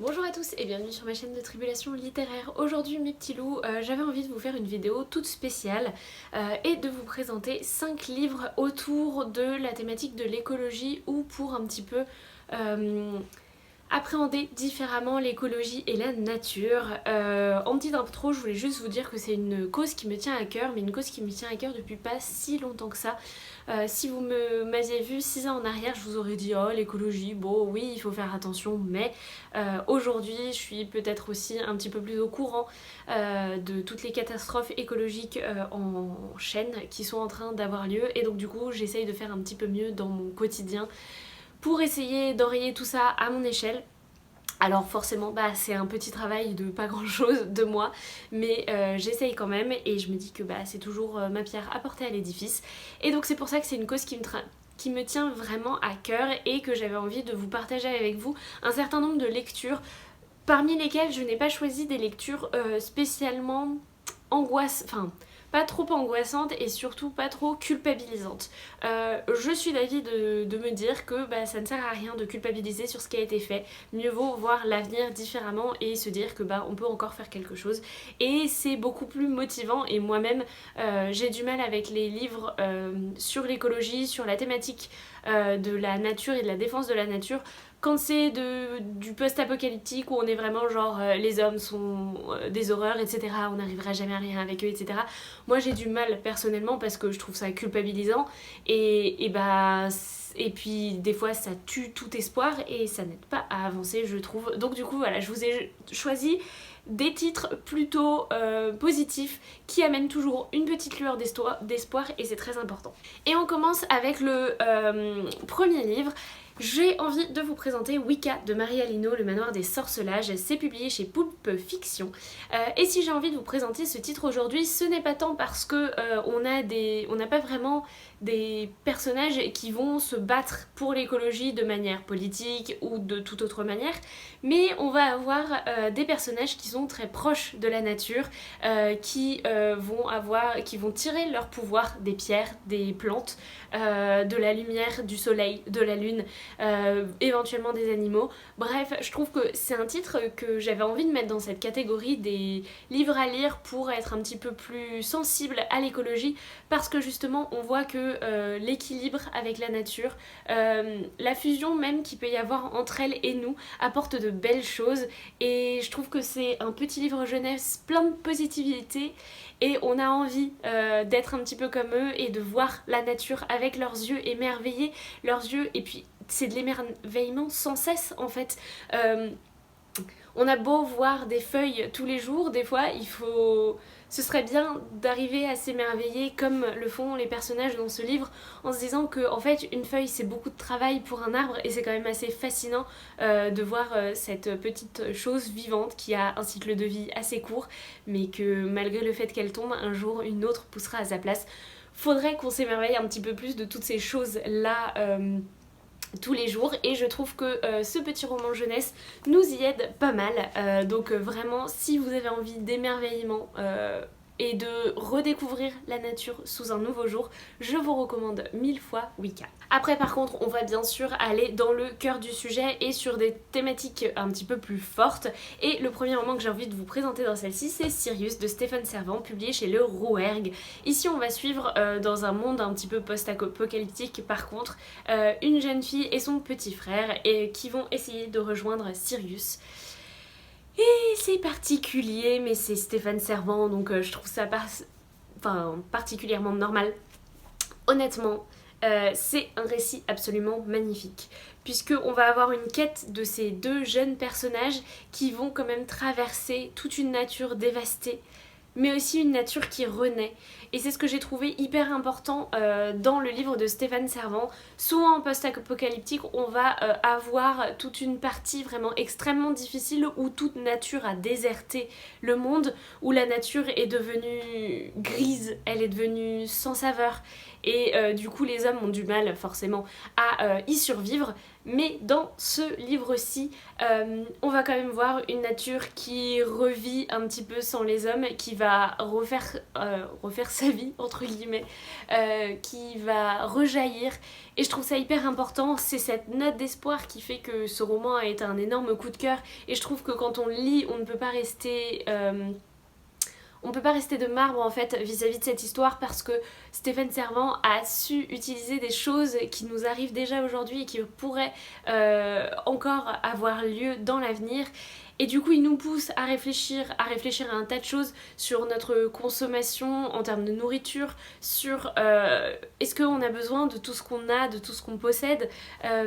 Bonjour à tous et bienvenue sur ma chaîne de Tribulation littéraire. Aujourd'hui mes petits loups, j'avais envie de vous faire une vidéo toute spéciale et de vous présenter 5 livres autour de la thématique de l'écologie ou pour un petit peu appréhender différemment l'écologie et la nature. En petite intro, je voulais juste vous dire que c'est une cause qui me tient à cœur, mais une cause qui me tient à cœur depuis pas si longtemps que ça. Si vous m'aviez vu 6 ans en arrière, je vous aurais dit oh l'écologie, bon oui il faut faire attention, mais aujourd'hui je suis peut-être aussi un petit peu plus au courant de toutes les catastrophes écologiques en chaîne qui sont en train d'avoir lieu, et donc du coup j'essaye de faire un petit peu mieux dans mon quotidien pour essayer d'enrayer tout ça à mon échelle. Alors forcément c'est un petit travail de pas grand chose de moi, mais j'essaye quand même et je me dis que c'est toujours ma pierre apportée à l'édifice. Et donc c'est pour ça que c'est une cause qui me tient vraiment à cœur et que j'avais envie de vous partager avec vous un certain nombre de lectures, parmi lesquelles je n'ai pas choisi des lectures spécialement enfin pas trop angoissante et surtout pas trop culpabilisante. Je suis d'avis de me dire que ça ne sert à rien de culpabiliser sur ce qui a été fait. Mieux vaut voir l'avenir différemment et se dire que on peut encore faire quelque chose. Et c'est beaucoup plus motivant, et moi-même j'ai du mal avec les livres sur l'écologie, sur la thématique de la nature et de la défense de la nature, quand c'est du post-apocalyptique où on est vraiment genre les hommes sont des horreurs, etc. On n'arrivera jamais à rien avec eux, etc. Moi j'ai du mal personnellement parce que je trouve ça culpabilisant et puis des fois ça tue tout espoir et ça n'aide pas à avancer, je trouve. Donc du coup voilà, je vous ai choisi des titres plutôt positifs qui amènent toujours une petite lueur d'espoir et c'est très important. Et on commence avec le premier livre. J'ai envie de vous présenter Wicca de Marie Alino, le manoir des sorcelages. C'est publié chez Pulp Fiction. Et si j'ai envie de vous présenter ce titre aujourd'hui, ce n'est pas tant parce que on n'a pas vraiment des personnages qui vont se battre pour l'écologie de manière politique ou de toute autre manière, mais on va avoir des personnages qui sont très proches de la nature, qui vont tirer leur pouvoir des pierres, des plantes, de la lumière, du soleil, de la lune, éventuellement des animaux. Bref, je trouve que c'est un titre que j'avais envie de mettre dans cette catégorie des livres à lire pour être un petit peu plus sensible à l'écologie, parce que justement on voit que l'équilibre avec la nature, la fusion même qu'il peut y avoir entre elle et nous, apporte de belles choses, et je trouve que c'est un petit livre jeunesse plein de positivité et on a envie d'être un petit peu comme eux et de voir la nature avec leurs yeux, émerveiller leurs yeux, et puis c'est de l'émerveillement sans cesse en fait. On a beau voir des feuilles tous les jours, des fois ce serait bien d'arriver à s'émerveiller comme le font les personnages dans ce livre, en se disant que en fait une feuille c'est beaucoup de travail pour un arbre, et c'est quand même assez fascinant de voir cette petite chose vivante qui a un cycle de vie assez court, mais que malgré le fait qu'elle tombe, un jour une autre poussera à sa place. Faudrait qu'on s'émerveille un petit peu plus de toutes ces choses là tous les jours, et je trouve que ce petit roman jeunesse nous y aide pas mal. Donc vraiment, si vous avez envie d'émerveillement et de redécouvrir la nature sous un nouveau jour, je vous recommande 1000 fois Wicca. Après par contre, on va bien sûr aller dans le cœur du sujet et sur des thématiques un petit peu plus fortes, et le premier roman que j'ai envie de vous présenter dans celle-ci, c'est Sirius de Stéphane Servan, publié chez le Rouergue. Ici on va suivre dans un monde un petit peu post-apocalyptique par contre, une jeune fille et son petit frère qui vont essayer de rejoindre Sirius. Et c'est particulier, mais c'est Stéphane Servan, donc je trouve ça particulièrement normal. Honnêtement, c'est un récit absolument magnifique, puisqu'on va avoir une quête de ces deux jeunes personnages qui vont quand même traverser toute une nature dévastée, mais aussi une nature qui renaît. Et c'est ce que j'ai trouvé hyper important dans le livre de Stéphane Servan. Souvent en post-apocalyptique, on va avoir toute une partie vraiment extrêmement difficile où toute nature a déserté le monde, où la nature est devenue grise, elle est devenue sans saveur, et du coup les hommes ont du mal forcément à y survivre. Mais dans ce livre-ci, on va quand même voir une nature qui revit un petit peu sans les hommes, qui va va refaire sa vie, entre guillemets, qui va rejaillir. Et je trouve ça hyper important, c'est cette note d'espoir qui fait que ce roman a été un énorme coup de cœur. Et je trouve que quand on le lit, on ne peut pas rester... on peut pas rester de marbre en fait vis-à-vis de cette histoire parce que Stéphane Servan a su utiliser des choses qui nous arrivent déjà aujourd'hui et qui pourraient encore avoir lieu dans l'avenir. Et du coup il nous pousse à réfléchir à un tas de choses sur notre consommation en termes de nourriture, sur est-ce qu'on a besoin de tout ce qu'on a, de tout ce qu'on possède,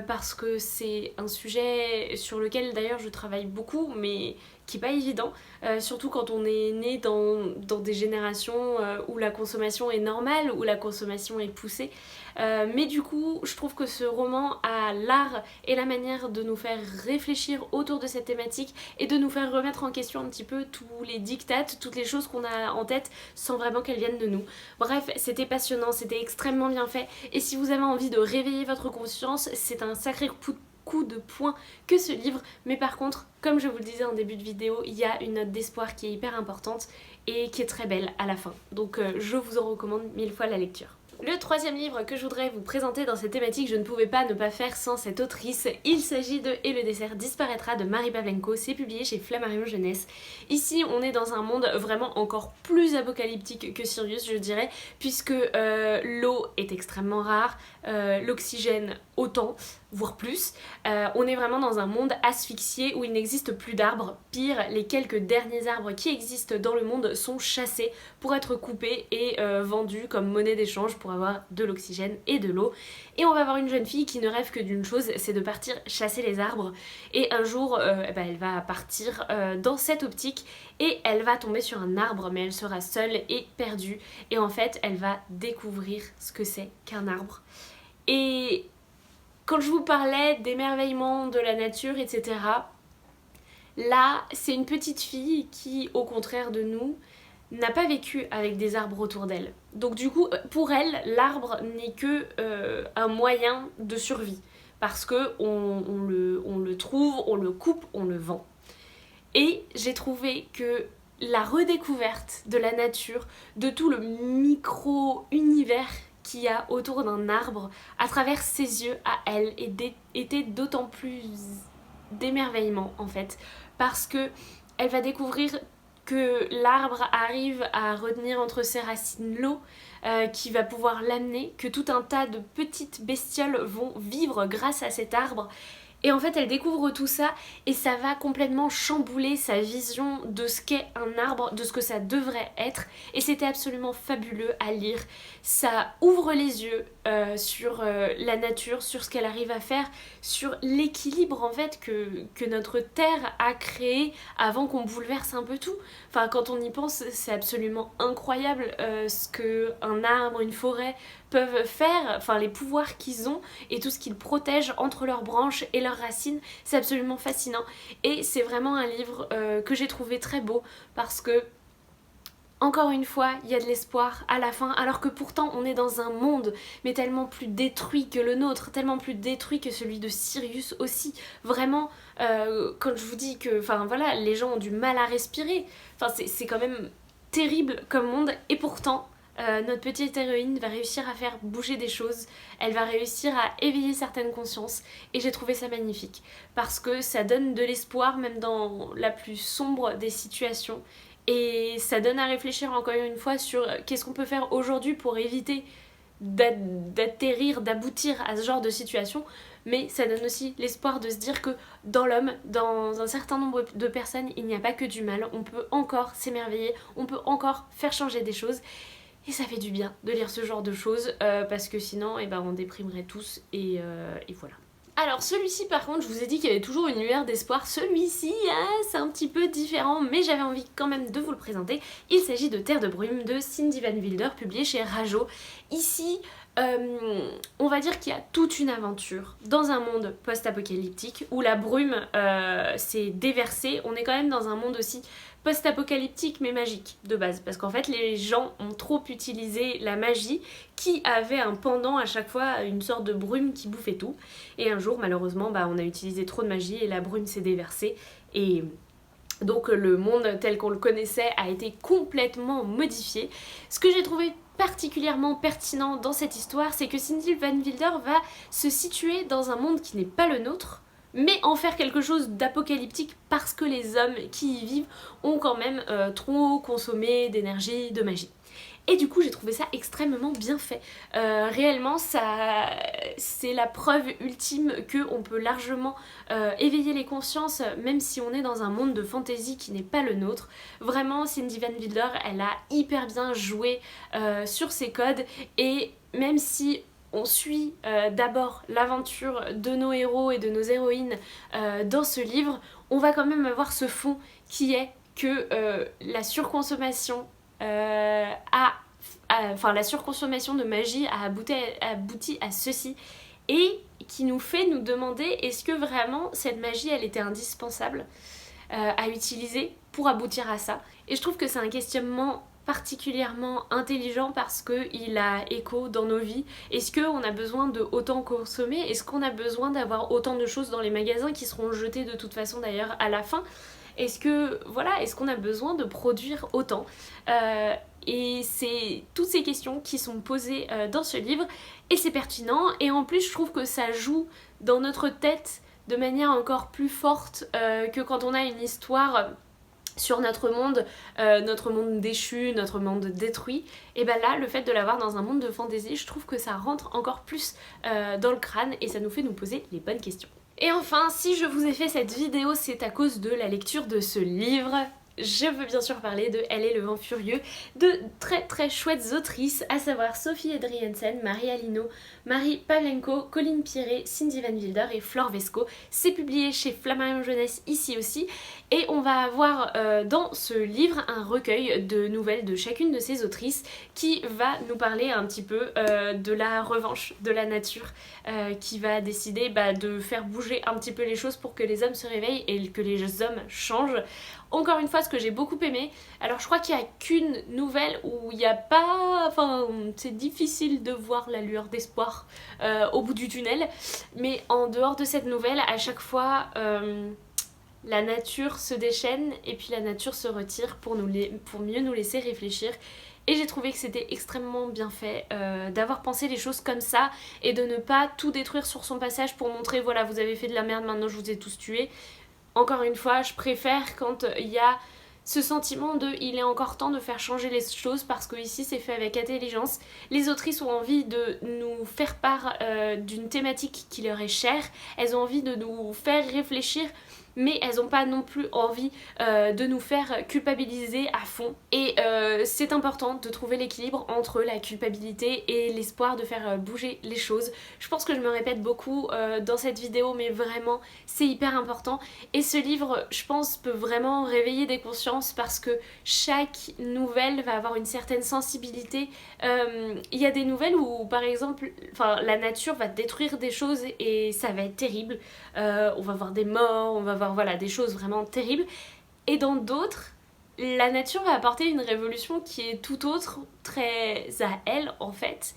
parce que c'est un sujet sur lequel d'ailleurs je travaille beaucoup mais qui n'est pas évident, surtout quand on est né dans des générations où la consommation est normale, où la consommation est poussée. Mais du coup, je trouve que ce roman a l'art et la manière de nous faire réfléchir autour de cette thématique et de nous faire remettre en question un petit peu tous les diktats, toutes les choses qu'on a en tête sans vraiment qu'elles viennent de nous. Bref, c'était passionnant, c'était extrêmement bien fait et si vous avez envie de réveiller votre conscience, c'est un sacré coup de poing que ce livre, mais par contre, comme je vous le disais en début de vidéo, il y a une note d'espoir qui est hyper importante et qui est très belle à la fin. Donc je vous en recommande 1000 fois la lecture. Le troisième livre que je voudrais vous présenter dans cette thématique, je ne pouvais pas ne pas faire sans cette autrice. Il s'agit de Et le dessert disparaîtra de Marie Pavlenko, c'est publié chez Flammarion Jeunesse. Ici on est dans un monde vraiment encore plus apocalyptique que Sirius je dirais, puisque l'eau est extrêmement rare, l'oxygène autant, voire plus. On est vraiment dans un monde asphyxié où il n'existe plus d'arbres. Pire, les quelques derniers arbres qui existent dans le monde sont chassés pour être coupés et vendus comme monnaie d'échange pour avoir de l'oxygène et de l'eau. Et on va avoir une jeune fille qui ne rêve que d'une chose, c'est de partir chasser les arbres. Et un jour, elle va partir dans cette optique et elle va tomber sur un arbre, mais elle sera seule et perdue. Et en fait, elle va découvrir ce que c'est qu'un arbre. Et quand je vous parlais d'émerveillement de la nature, etc., là, c'est une petite fille qui, au contraire de nous, n'a pas vécu avec des arbres autour d'elle. Donc du coup, pour elle, l'arbre n'est que un moyen de survie. Parce que on le trouve, on le coupe, on le vend. Et j'ai trouvé que la redécouverte de la nature, de tout le micro-univers qu'il y a autour d'un arbre, à travers ses yeux à elle, était d'autant plus d'émerveillement en fait. Parce que elle va découvrir que l'arbre arrive à retenir entre ses racines l'eau qui va pouvoir l'amener, que tout un tas de petites bestioles vont vivre grâce à cet arbre. Et en fait elle découvre tout ça et ça va complètement chambouler sa vision de ce qu'est un arbre, de ce que ça devrait être. Et c'était absolument fabuleux à lire. Ça ouvre les yeux sur la nature, sur ce qu'elle arrive à faire, sur l'équilibre en fait que notre terre a créé avant qu'on bouleverse un peu tout. Enfin quand on y pense c'est absolument incroyable ce qu'un arbre, une forêt peuvent faire, enfin les pouvoirs qu'ils ont et tout ce qu'ils protègent entre leurs branches et leurs racines, c'est absolument fascinant. Et c'est vraiment un livre que j'ai trouvé très beau parce que encore une fois, il y a de l'espoir à la fin, alors que pourtant on est dans un monde mais tellement plus détruit que le nôtre, tellement plus détruit que celui de Sirius aussi. Vraiment, quand je vous dis que, enfin voilà, les gens ont du mal à respirer, enfin c'est quand même terrible comme monde et pourtant notre petite héroïne va réussir à faire bouger des choses, elle va réussir à éveiller certaines consciences et j'ai trouvé ça magnifique parce que ça donne de l'espoir même dans la plus sombre des situations et ça donne à réfléchir encore une fois sur qu'est-ce qu'on peut faire aujourd'hui pour éviter d'atterrir, d'aboutir à ce genre de situation, mais ça donne aussi l'espoir de se dire que dans l'homme, dans un certain nombre de personnes, il n'y a pas que du mal, on peut encore s'émerveiller, on peut encore faire changer des choses. Et ça fait du bien de lire ce genre de choses parce que sinon on déprimerait tous et voilà. Alors celui-ci par contre je vous ai dit qu'il y avait toujours une lueur d'espoir, celui-ci c'est un petit peu différent mais j'avais envie quand même de vous le présenter. Il s'agit de Terre de brume de Cindy Van Wilder publié chez Rajo. Ici on va dire qu'il y a toute une aventure dans un monde post-apocalyptique où la brume s'est déversée. On est quand même dans un monde aussi post-apocalyptique mais magique de base parce qu'en fait les gens ont trop utilisé la magie qui avait un pendant à chaque fois, une sorte de brume qui bouffait tout et un jour malheureusement on a utilisé trop de magie et la brume s'est déversée et Donc le monde tel qu'on le connaissait a été complètement modifié. Ce que j'ai trouvé particulièrement pertinent dans cette histoire, c'est que Cindy Van Wilder va se situer dans un monde qui n'est pas le nôtre, mais en faire quelque chose d'apocalyptique parce que les hommes qui y vivent ont quand même trop consommé d'énergie, de magie. Et du coup j'ai trouvé ça extrêmement bien fait. Réellement c'est la preuve ultime qu'on peut largement éveiller les consciences même si on est dans un monde de fantasy qui n'est pas le nôtre. Vraiment Cindy Van Wilder elle a hyper bien joué sur ses codes et même si on suit d'abord l'aventure de nos héros et de nos héroïnes dans ce livre, on va quand même avoir ce fond qui est que la surconsommation la surconsommation de magie a abouti à ceci et qui nous fait nous demander est-ce que vraiment cette magie elle était indispensable à utiliser pour aboutir à ça. Et je trouve que c'est un questionnement particulièrement intelligent parce qu'il a écho dans nos vies. Est-ce qu'on a besoin de autant consommer? Est-ce qu'on a besoin d'avoir autant de choses dans les magasins qui seront jetées de toute façon d'ailleurs à la fin? Est-ce qu'on a besoin de produire autant? Et c'est toutes ces questions qui sont posées dans ce livre et c'est pertinent et en plus je trouve que ça joue dans notre tête de manière encore plus forte que quand on a une histoire sur notre monde déchu, notre monde détruit, et ben là le fait de l'avoir dans un monde de fantasy, je trouve que ça rentre encore plus dans le crâne et ça nous fait nous poser les bonnes questions. Et enfin, si je vous ai fait cette vidéo, c'est à cause de la lecture de ce livre. Je veux bien sûr parler de Elle et le vent furieux, de très chouettes autrices, à savoir Sophie Edriensen, Marie Alino, Marie Pavlenko, Colline Pierret, Cindy Van Wilder et Flore Vesco. C'est publié chez Flammarion Jeunesse ici aussi et on va avoir dans ce livre un recueil de nouvelles de chacune de ces autrices qui va nous parler un petit peu de la revanche de la nature qui va décider de faire bouger un petit peu les choses pour que les hommes se réveillent et que les hommes changent. Encore une fois, ce que j'ai beaucoup aimé, alors je crois qu'il n'y a qu'une nouvelle où il n'y a pas... Enfin, c'est difficile de voir la lueur d'espoir au bout du tunnel, mais en dehors de cette nouvelle, à chaque fois, la nature se déchaîne et puis la nature se retire pour mieux nous laisser réfléchir. Et j'ai trouvé que c'était extrêmement bien fait d'avoir pensé les choses comme ça et de ne pas tout détruire sur son passage pour montrer voilà vous avez fait de la merde, maintenant je vous ai tous tués. Encore une fois, je préfère quand il y a ce sentiment de il est encore temps de faire changer les choses parce que ici c'est fait avec intelligence. Les autrices ont envie de nous faire part d'une thématique qui leur est chère, elles ont envie de nous faire réfléchir mais elles n'ont pas non plus envie de nous faire culpabiliser à fond. Et c'est important de trouver l'équilibre entre la culpabilité et l'espoir de faire bouger les choses. Je pense que je me répète beaucoup dans cette vidéo, mais vraiment c'est hyper important. Et ce livre, je pense, peut vraiment réveiller des consciences parce que chaque nouvelle va avoir une certaine sensibilité. Il y a des nouvelles où, par exemple, la nature va détruire des choses et ça va être terrible. On va voir des morts, on va voir des choses vraiment terribles. Et dans d'autres, la nature va apporter une révolution qui est tout autre, très à elle en fait,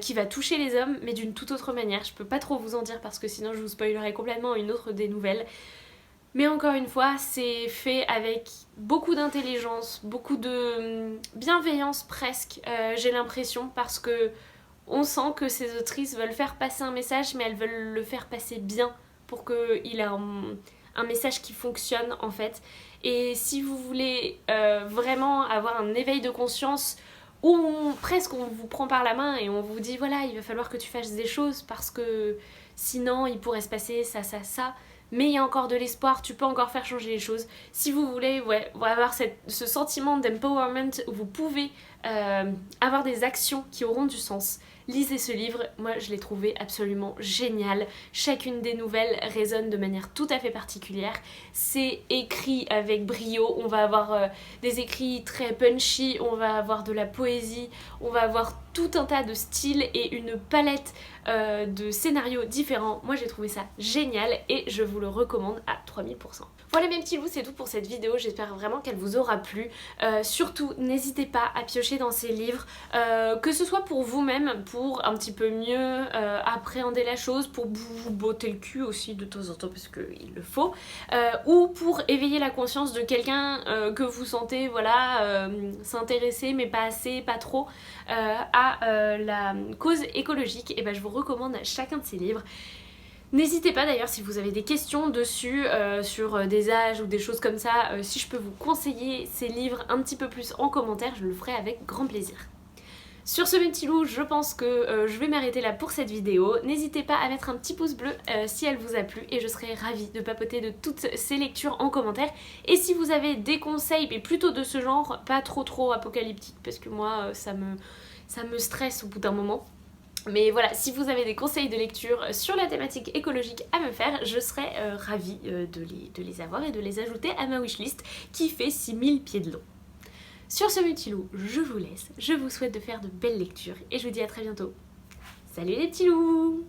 qui va toucher les hommes, mais d'une toute autre manière. Je peux pas trop vous en dire parce que sinon je vous spoilerai complètement une autre des nouvelles. Mais encore une fois, c'est fait avec beaucoup d'intelligence, beaucoup de bienveillance presque, j'ai l'impression, parce que on sent que ces autrices veulent faire passer un message, mais elles veulent le faire passer bien pour qu'il ait un message qui fonctionne en fait. Et si vous voulez vraiment avoir un éveil de conscience où presque on vous prend par la main et on vous dit voilà il va falloir que tu fasses des choses parce que sinon il pourrait se passer ça, mais il y a encore de l'espoir, tu peux encore faire changer les choses. Si vous voulez avoir ce sentiment d'empowerment où vous pouvez avoir des actions qui auront du sens, lisez ce livre, moi je l'ai trouvé absolument génial. Chacune des nouvelles résonne de manière tout à fait particulière. C'est écrit avec brio, on va avoir des écrits très punchy, on va avoir de la poésie, on va avoir tout un tas de styles et une palette de scénarios différents. Moi j'ai trouvé ça génial et je vous le recommande à 3000%. Voilà mes petits loups, c'est tout pour cette vidéo, j'espère vraiment qu'elle vous aura plu. Surtout n'hésitez pas à piocher piocher dans ces livres, que ce soit pour vous-même, pour un petit peu mieux appréhender la chose, pour vous botter le cul aussi de temps en temps parce qu'il le faut, ou pour éveiller la conscience de quelqu'un que vous sentez voilà, s'intéresser mais pas assez, pas trop à la cause écologique. Et ben je vous recommande chacun de ces livres. N'hésitez pas d'ailleurs si vous avez des questions dessus, sur des âges ou des choses comme ça, si je peux vous conseiller ces livres un petit peu plus en commentaire, je le ferai avec grand plaisir. Sur ce mes petits loups, je pense que je vais m'arrêter là pour cette vidéo. N'hésitez pas à mettre un petit pouce bleu si elle vous a plu et je serai ravie de papoter de toutes ces lectures en commentaire. Et si vous avez des conseils, mais plutôt de ce genre, pas trop apocalyptique parce que moi ça me stresse au bout d'un moment. Mais voilà, si vous avez des conseils de lecture sur la thématique écologique à me faire, je serais ravie de les avoir et de les ajouter à ma wishlist qui fait 6000 pieds de long. Sur ce mes petits loups, je vous laisse, je vous souhaite de faire de belles lectures et je vous dis à très bientôt. Salut les petits loups!